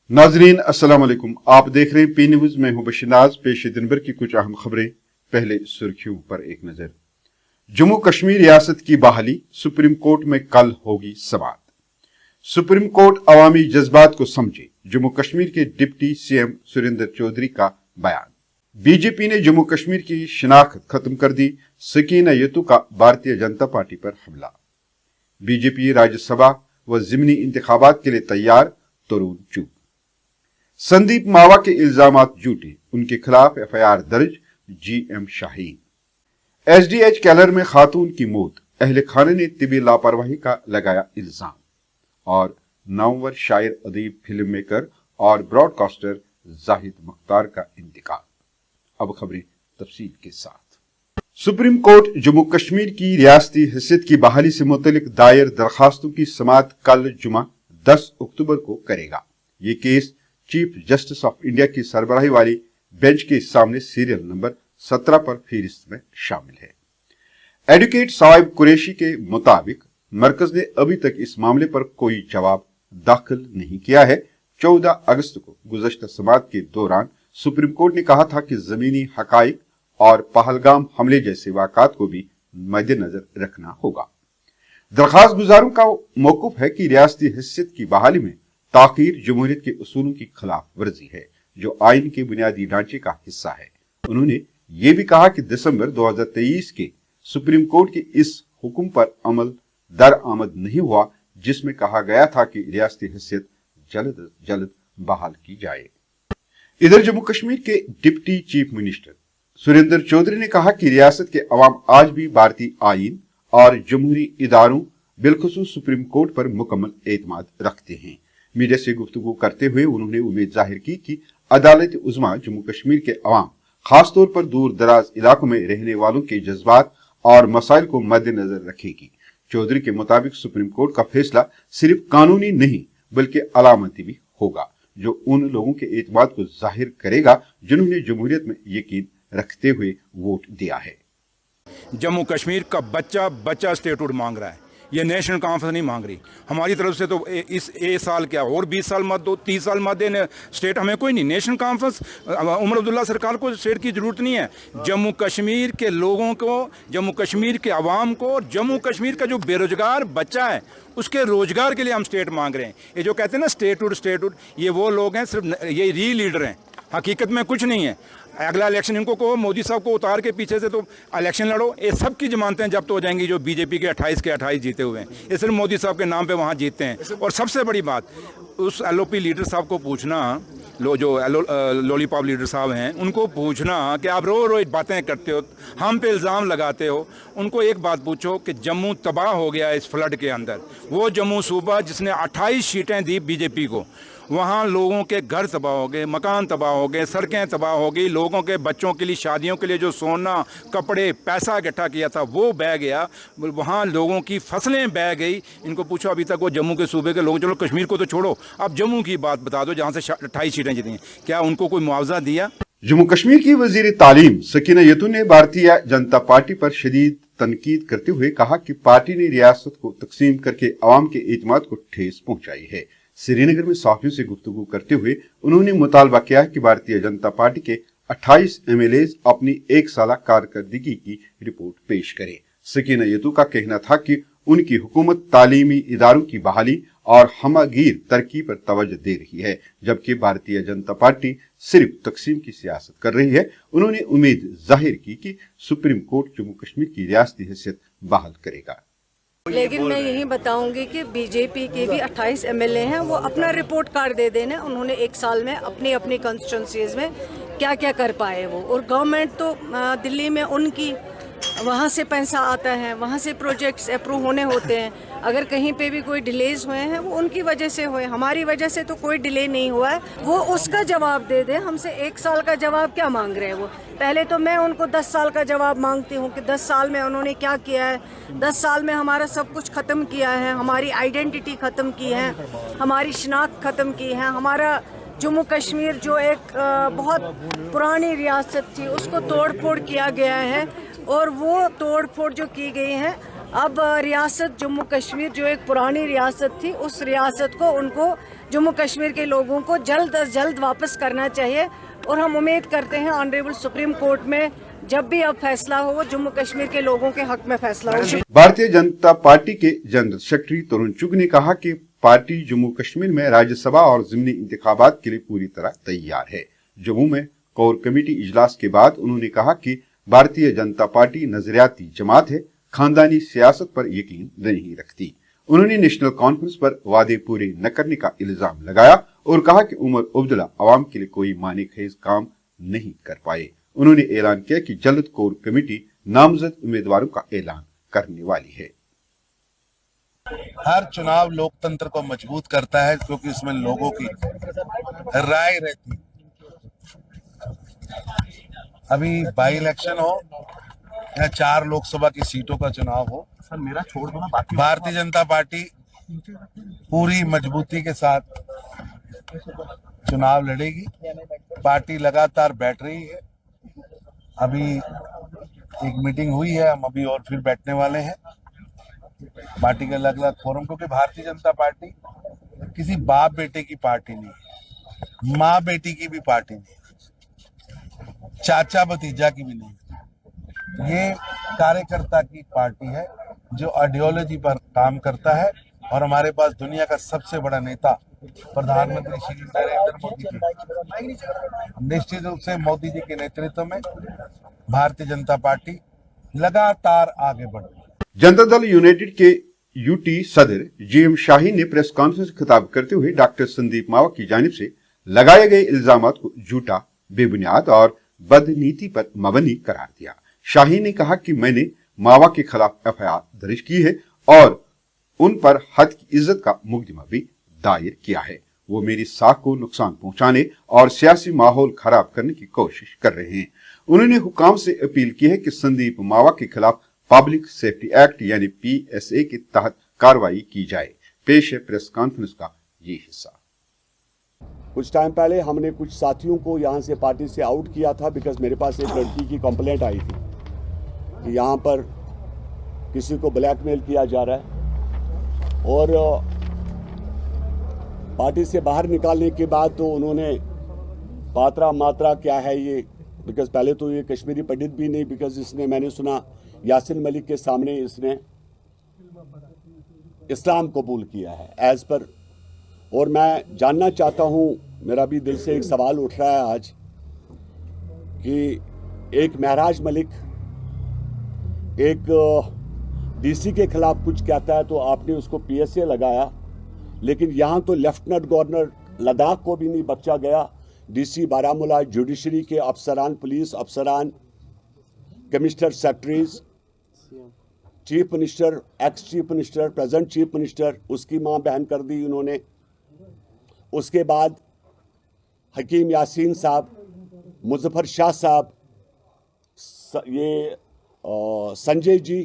नाजरीन अस्सलाम वालेकुम। आप देख रहे हैं पी न्यूज। मैं हूं बशीनाज। पेश दिन भर की कुछ अहम खबरें। पहले सुर्खियों पर एक नजर। जम्मू कश्मीर रियासत की बहाली, सुप्रीम कोर्ट में कल होगी समाअत। सुप्रीम कोर्ट अवामी जज्बात को समझे, जम्मू कश्मीर के डिप्टी सीएम सुरेंद्र चौधरी का बयान। बीजेपी ने जम्मू कश्मीर की शिनाख्त खत्म कर दी, सकीना यतू का भारतीय जनता पार्टी पर हमला। बीजेपी राज्यसभा व जिमनी इंतखाबात के लिए तैयार, तरुण चुप। संदीप मावा के इल्जामात झूठे, उनके खिलाफ एफआईआर दर्ज, जीएम शाहीन। एसडीएच कैलर में खातून की मौत, अहले खाने ने तिबी लापरवाही का लगाया इल्जाम। और नामवर शायर, अदीब, फिल्म मेकर और ब्रॉडकास्टर जाहिद मुख्तार का इंतकाल। अब खबरें तफसील के साथ। सुप्रीम कोर्ट जम्मू कश्मीर की रियासती हैसियत की बहाली से मुतल्लिक दायर दरखास्तों की समाअत कल जुमा 10 अक्टूबर को करेगा। ये case chief justice of India की सरबराही वाली बेंच के सामने सीरियल नंबर 17 पर फहरिस्त में शामिल है। एडवोकेट साहिब कुरैशी के मुताबिक मरकज ने अभी तक इस मामले पर कोई जवाब दाखिल नहीं किया है। 14 अगस्त को गुज़श्ता समाअत के दौरान सुप्रीम कोर्ट ने कहा था कि जमीनी हकाइक और पहलगाम हमले जैसे वाक़ात को भी मद्देनजर रखना होगा। दरखास्त गुजारों का मौकूफ है कि रियासती हैसियत की बहाली में ताखीर जमहूरियत के उसूलों की खिलाफ वर्जी है, जो आइन के बुनियादी ढांचे का हिस्सा है। उन्होंने ये भी कहा कि दिसंबर 2023 के सुप्रीम कोर्ट के इस हुक्म पर अमल दरआमद नहीं हुआ, जिसमें कहा गया था कि रियासती हैसियत जल्द जल्द बहाल की जाए। इधर जम्मू कश्मीर के deputy chief minister Surendra Choudhary ने कहा कि रियासत के अवाम आज भी भारतीय आइन और जमहूरी इदारों, बिलखुसूस सुप्रीम कोर्ट पर मुकम्मल एतमाद रखते हैं। मीडिया से गुफ्तगू करते हुए उन्होंने उम्मीद जाहिर की कि अदालत उज़्मा जम्मू कश्मीर के अवाम, खासतौर पर दूर दराज इलाकों में रहने वालों के जज्बात और मसाइल को मद्देनजर रखेगी। चौधरी के मुताबिक सुप्रीम कोर्ट का फैसला सिर्फ कानूनी नहीं बल्कि अलामती भी होगा, जो उन लोगों के एतमाद को जाहिर करेगा जिन्होंने जमहूरियत में यकीन रखते हुए वोट दिया है। जम्मू कश्मीर का बच्चा स्टेटहुड मांग रहा है, ये नेशनल कॉन्फ्रेंस नहीं मांग रही। हमारी तरफ से तो इस साल क्या और 20 साल मत दो, 30 साल मत देने स्टेट हमें कोई नहीं। नेशनल कॉन्फ्रेंस उमर अब्दुल्ला सरकार को स्टेट की ज़रूरत नहीं है। जम्मू कश्मीर के लोगों को, जम्मू कश्मीर के अवाम को, और जम्मू कश्मीर का जो बेरोजगार बच्चा है उसके रोजगार के लिए हम स्टेट मांग रहे हैं। ये जो कहते हैं ना स्टेटहुड, ये वो लोग हैं, सिर्फ ये री लीडर हैं, हकीकत में कुछ नहीं है। अगला इलेक्शन इनको कहो मोदी साहब को उतार के पीछे से तो इलेक्शन लड़ो। ये सब की जमानतें जब्त हो जाएंगी जो बीजेपी के 28 जीते हुए हैं। ये सिर्फ मोदी साहब के नाम पे वहाँ जीतते हैं। और सबसे बड़ी बात, उस एलओपी लीडर साहब को पूछना, जो लॉलीपॉप लीडर साहब हैं, उनको पूछना कि आप रोज बातें करते हो, हम पे इल्ज़ाम लगाते हो। उनको एक बात पूछो कि जम्मू तबाह हो गया इस फ्लड के अंदर। वो जम्मू सूबा जिसने 28 सीटें दी बीजेपी को, वहाँ लोगों के घर तबाह हो गए, मकान तबाह हो गए, सड़कें तबाह हो गई, लोगों के बच्चों के लिए, शादियों के लिए जो सोना, कपड़े, पैसा इकट्ठा किया था वो बह गया। वहाँ लोगों की फसलें बह गई। इनको पूछो, अभी तक वो जम्मू के सूबे के लोग, चलो कश्मीर को तो छोड़ो, अब जम्मू की बात बता दो जहाँ से 28 सीटें जीती हैं, क्या उनको कोई मुआवजा दिया? जम्मू कश्मीर की वजीर तालीम सकीना यतू ने भारतीय जनता पार्टी पर शदीद तनकीद करते हुए कहा कि पार्टी ने रियासत को तकसीम करके अवाम के एतमाद को ठेस पहुंचाई है। श्रीनगर में सहाफियों से गुफ्तगू करते हुए उन्होंने मुतालबा किया कि भारतीय जनता पार्टी के 28 एमएलए अपनी 1 साला कारकर्दगी की रिपोर्ट पेश करें। सकीना यतू का कहना था कि उनकी हुकूमत तालीमी इदारों की बहाली और हमगीर तरक्की पर तवज्जो दे रही है, जबकि भारतीय जनता पार्टी सिर्फ तकसीम की सियासत कर रही है। उन्होंने उम्मीद जाहिर की कि सुप्रीम कोर्ट जम्मू कश्मीर की रियासती हैसियत बहाल करेगा। लेकिन मैं यही बताऊंगी कि बीजेपी के भी 28 एमएलए हैं, वो अपना रिपोर्ट कार्ड दे देना। उन्होंने 1 साल में अपनी अपनी कॉन्स्टिट्यूंसीज में क्या क्या कर पाए वो। और गवर्नमेंट तो दिल्ली में उनकी, वहाँ से पैसा आता है, वहाँ से प्रोजेक्ट्स अप्रूव होने होते हैं। अगर कहीं पे भी कोई डिलेज हुए हैं वो उनकी वजह से हुए, हमारी वजह से तो कोई डिले नहीं हुआ है। वो उसका जवाब दे दे। हमसे 1 साल का जवाब क्या मांग रहे हैं वो? पहले तो मैं उनको 10 साल का जवाब मांगती हूँ कि 10 साल में उन्होंने क्या किया है। 10 साल में हमारा सब कुछ ख़त्म किया है, हमारी आइडेंटिटी ख़त्म की है, हमारी शिनाख्त ख़त्म की है। हमारा जम्मू कश्मीर जो एक बहुत पुरानी रियासत थी उसको तोड़ फोड़ किया गया है, और वो तोड़ फोड़ जो की गई है अब रियासत जम्मू कश्मीर जो एक पुरानी रियासत थी, उस रियासत को उनको जम्मू कश्मीर के लोगों को जल्द अज जल्द वापस करना चाहिए और हम उम्मीद करते हैं ऑनरेबल सुप्रीम कोर्ट में जब भी अब फैसला हो वो जम्मू कश्मीर के लोगों के हक में फैसला हो। भारतीय जनता पार्टी के जनरल सेक्रेटरी तरुण चुग ने कहा कि पार्टी जम्मू कश्मीर में राज्यसभा और ज़िमनी इंतखाबात के लिए पूरी तरह तैयार है। जम्मू में कोर कमेटी इजलास के बाद उन्होंने कहा कि भारतीय जनता पार्टी नजरियाती जमात है, खानदानी सियासत पर यकीन नहीं रखती। उन्होंने नेशनल कॉन्फ्रेंस पर वादे पूरे न करने का इल्जाम लगाया और कहा कि उमर अब्दुल्ला अवाम के लिए कोई माने खेज काम नहीं कर पाए। उन्होंने ऐलान किया कि जल्द कोर कमेटी नामजद उम्मीदवारों का ऐलान करने वाली है। हर चुनाव लोकतंत्र को मजबूत करता है क्योंकि इसमें लोगों की राय रहती है। अभी बाई इलेक्शन हो या 4 लोकसभा की सीटों का चुनाव हो, सर मेरा छोड़ दो ना, बाकी भारतीय जनता पार्टी पूरी मजबूती के साथ चुनाव लड़ेगी। पार्टी लगातार बैठ रही है। अभी एक मीटिंग हुई है, हम अभी और फिर बैठने वाले हैं पार्टी के अलग अलग फोरम, क्योंकि भारतीय जनता पार्टी किसी बाप बेटे की पार्टी नहीं है, माँ बेटी की भी पार्टी नहीं, चाचा भतीजा की भी नहीं। ये कार्यकर्ता की पार्टी है जो आइडियोलॉजी पर काम करता है और हमारे पास दुनिया का सबसे बड़ा नेता प्रधानमंत्री श्री नरेंद्र मोदी जी, निश्चित रूप से मोदी जी के नेतृत्व में भारतीय जनता पार्टी लगातार आगे बढ़ रही है। जनता दल यूनाइटेड के यूटी सदर जीएम शाहीन ने प्रेस कॉन्फ्रेंस में खिताब करते हुए डॉक्टर संदीप मावा की जानिब से लगाए गए इल्जामात को झूठा, बेबुनियाद और बदनीति पर मबनी करार दिया। शाहीन ने कहा कि मैंने मावा के खिलाफ एफआईआर दर्ज की है और उन पर हद की इज्जत का मुकदमा भी दायर किया है। वो मेरी साख को नुकसान पहुंचाने और सियासी माहौल खराब करने की कोशिश कर रहे हैं। उन्होंने हुकाम से अपील की है कि संदीप मावा के खिलाफ पब्लिक सेफ्टी एक्ट यानी पीएसए के तहत कार्रवाई की जाए। पेश है प्रेस कॉन्फ्रेंस का ये हिस्सा। कुछ टाइम पहले हमने कुछ साथियों को यहाँ से पार्टी से आउट किया था बिकॉज मेरे पास एक लड़की की कंप्लेंट आई थी कि यहाँ पर किसी को ब्लैकमेल किया जा रहा है और पार्टी से बाहर निकालने के बाद तो उन्होंने पात्रा मात्रा क्या है ये, बिकॉज पहले तो ये कश्मीरी पंडित भी नहीं, बिकॉज इसने, मैंने सुना यासिन मलिक के सामने इसने इस्लाम कबूल किया है एज पर। और मैं जानना चाहता हूँ, मेरा भी दिल से एक सवाल उठ रहा है आज कि एक महराज मलिक एक डीसी के खिलाफ कुछ कहता है तो आपने उसको पीएसए लगाया, लेकिन यहाँ तो लेफ्टिनेंट गवर्नर लद्दाख को भी नहीं बख्शा गया। डीसी बारामूला, जुडिशरी के अफसरान, पुलिस अफसरान, commissioner secretaries, chief minister, ex chief minister, present chief minister, उसकी मां बहन कर दी उन्होंने। उसके बाद हकीम यासीन साहब, मुजफ्फर शाह साहब, ये संजय जी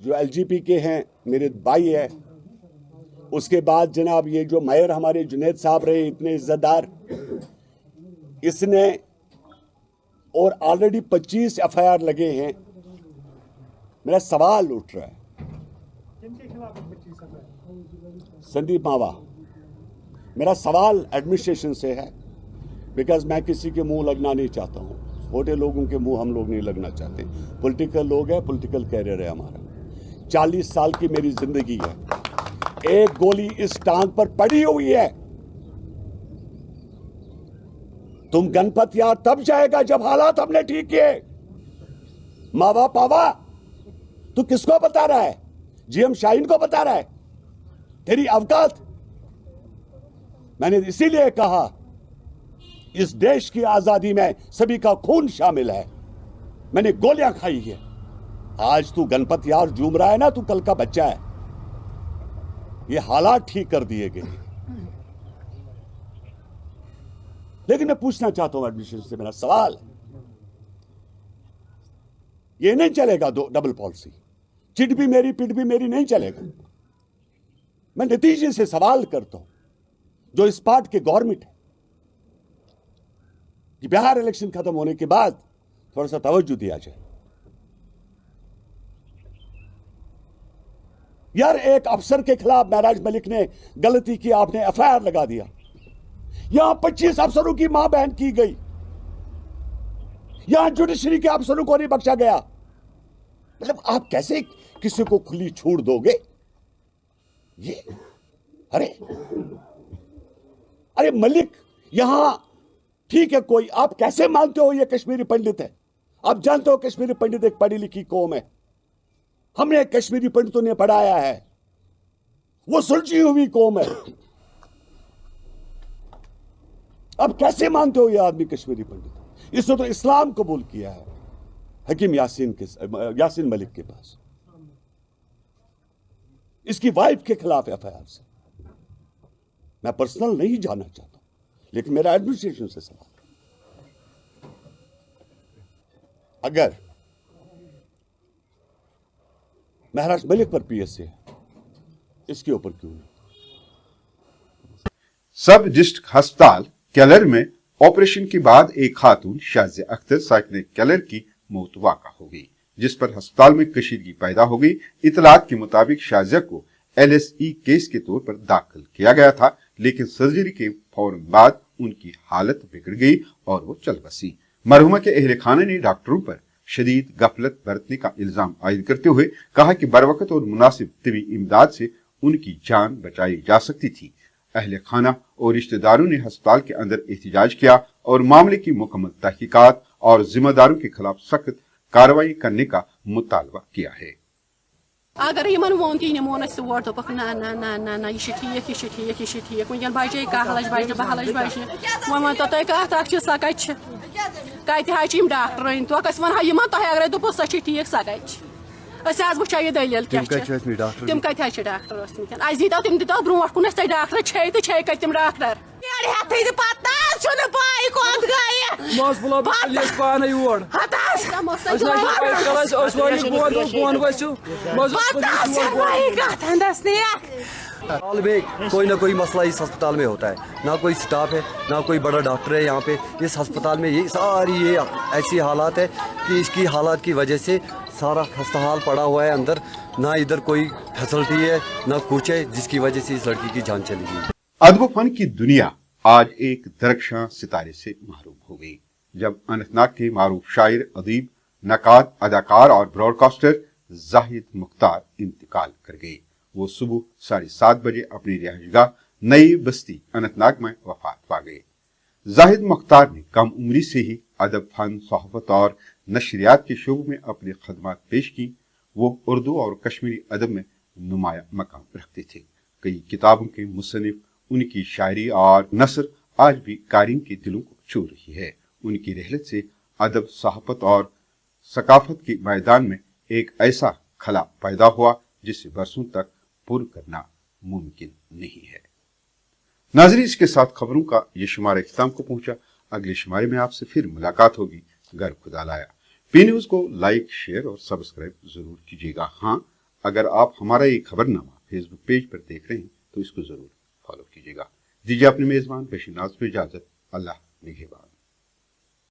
जो एलजीपी के हैं, मेरे भाई है। उसके बाद जनाब ये जो मेयर हमारे जुनैद साहब रहे, इतने इज्जतदार, इसने, और ऑलरेडी 25 एफआईआर लगे हैं। मेरा सवाल उठ रहा है, संदीप मावा, मेरा सवाल एडमिनिस्ट्रेशन से है, बिकॉज मैं किसी के मुंह लगना नहीं चाहता हूँ, छोटे लोगों के मुंह हम लोग नहीं लगना चाहते। पॉलिटिकल लोग हैं, पॉलिटिकल कैरियर है हमारा। 40 साल की मेरी जिंदगी है, एक गोली इस टांग पर पड़ी हुई है। तुम गणपत यार तब जाएगा जब हालात हमने ठीक किए। मावा पावा तू किसको बता रहा है? जीएम शाहीन को बता रहा है? तेरी औकात? मैंने इसीलिए कहा इस देश की आजादी में सभी का खून शामिल है। मैंने गोलियां खाई है। आज तू गणपत यार झूम रहा है ना, तू कल का बच्चा है। ये हालात ठीक कर दिए गए। लेकिन मैं पूछना चाहता हूं एडमिनिस्ट्रेशन से, मेरा सवाल, ये नहीं चलेगा डबल पॉलिसी, चिट भी मेरी पिट भी मेरी, नहीं चलेगा। मैं नतीजे से सवाल करता हूं जो इस पार्ट के गवर्नमेंट है कि बिहार इलेक्शन खत्म होने के बाद थोड़ा सा तवज्जो दिया जाए। यार एक अफसर के खिलाफ महराज मलिक ने गलती की, आपने एफआईआर लगा दिया। यहां 25 अफसरों की मां बहन की गई, यहां जुडिशरी के अफसरों को नहीं बख्शा गया। मतलब आप कैसे किसी को खुली छूट दोगे? ये अरे मलिक, यहां ठीक है कोई, आप कैसे मानते हो ये कश्मीरी पंडित है? आप जानते हो कश्मीरी पंडित एक पढ़ी लिखी कौम है, हमने कश्मीरी पंडितों ने पढ़ाया है, वो सुलझी हुई कौम है। अब कैसे मानते हो ये आदमी कश्मीरी पंडित? इसने तो इस्लाम कबूल किया है हकीम यासीन मलिक के पास, इसकी वाइफ के खिलाफ एफआईआर से। मैं पर्सनल नहीं जानना चाहता, लेकिन मेरा एडमिनिस्ट्रेशन से सवाल, अगर महराज मलिक पर पीएसए है, इसके ऊपर क्यों नहीं? सब डिस्ट्रिक्ट अस्पताल केलर में ऑपरेशन के बाद एक खातून शाजिया अख्तर साइकिल केलर की मौत वाक़ा हो गई, जिस पर अस्पताल में कशीदगी पैदा हो गई। इतलात के मुताबिक शाजिया को LSE केस के तौर पर दाखिल किया गया था, लेकिन सर्जरी के फौरन बाद उनकी हालत बिगड़ गई और वो चल बसी। मरहुमा के अहले खाना ने डॉक्टरों पर शदीद गफलत बरतने का इल्जाम आयद करते हुए कहा कि बरवकत और मुनासिब तिबी इमदाद से उनकी जान बचाई जा सकती थी। अहले खाना और रिश्तेदारों ने अस्पताल के अंदर एहतजाज किया और मामले की मुकम्मल तहकीकात और जिम्मेदारों के खिलाफ सख्त कार्रवाई करने का मुतालबा किया है। अगर यमन वोन कि निमो न सर दोपक ना ना ना ना ना यह ठीक वह बचे 1 लच बचे 2 लच बचे वो तो तुम कत सह कत डॉक्टर तो वन यमन तुम अगर दोपो सह ठीक सह कत वो यह दलील क्या तम कत डॉक्टर अस दीतो तम दीतो ब्रो कुन डॉक्टर छे तो छे कत तम डॉक्टर अस्पताल में कोई ना कोई मसला इस अस्पताल में होता है, ना कोई स्टाफ है, ना कोई बड़ा डॉक्टर है। यहाँ पे इस अस्पताल में ये सारी ये ऐसी हालात है कि इसकी हालात की वजह से सारा खस्ताहाल पड़ा हुआ है अंदर, ना इधर कोई फैसिलिटी है ना कुछ है, जिसकी वजह से इस लड़की की जान चली गई। अदब फन की दुनिया आज एक दरख्शां सितारे से महरूम हो गई, जब अनंतनाग के मारूफ शायर, अदीब, नकाद, अदाकार और ब्रॉडकास्टर जाहिद मुख्तार इंतकाल कर गए। वो सुबह 7:30 बजे अपनी रिहाइशगाह नई बस्ती अनंतनाग में वफात पा गए। जाहिद मुख्तार ने कम उम्री से ही अदब, फन, सहाफत और नशरियात के शोबों में अपनी खदमात पेश की। वो उर्दू और कश्मीरी अदब में नुमाया मकाम रखते थे। कई किताबों के मुसन्निफ, उनकी शायरी और नसर आज भी कारीन के दिलों को छू रही है। उनकी रहलत से अदब, सहाफत और सकाफत के मैदान में एक ऐसा खला पैदा हुआ जिसे बरसों तक पूर्ण करना मुमकिन नहीं है। नाज़रीन, इसके साथ खबरों का ये शुमारा इख्तिताम को पहुंचा। अगले शुमारे में आपसे फिर मुलाकात होगी, गर खुदा लाया। पी न्यूज को लाइक, शेयर और सब्सक्राइब जरूर कीजिएगा। हाँ, अगर आप हमारा ये खबरनामा फेसबुक पेज पर देख रहे हैं तो इसको जरूर फॉलो कीजिएगा। दीजिए अपने मेजबान पेश नाज को इजाजत। अल्लाह निगहबान।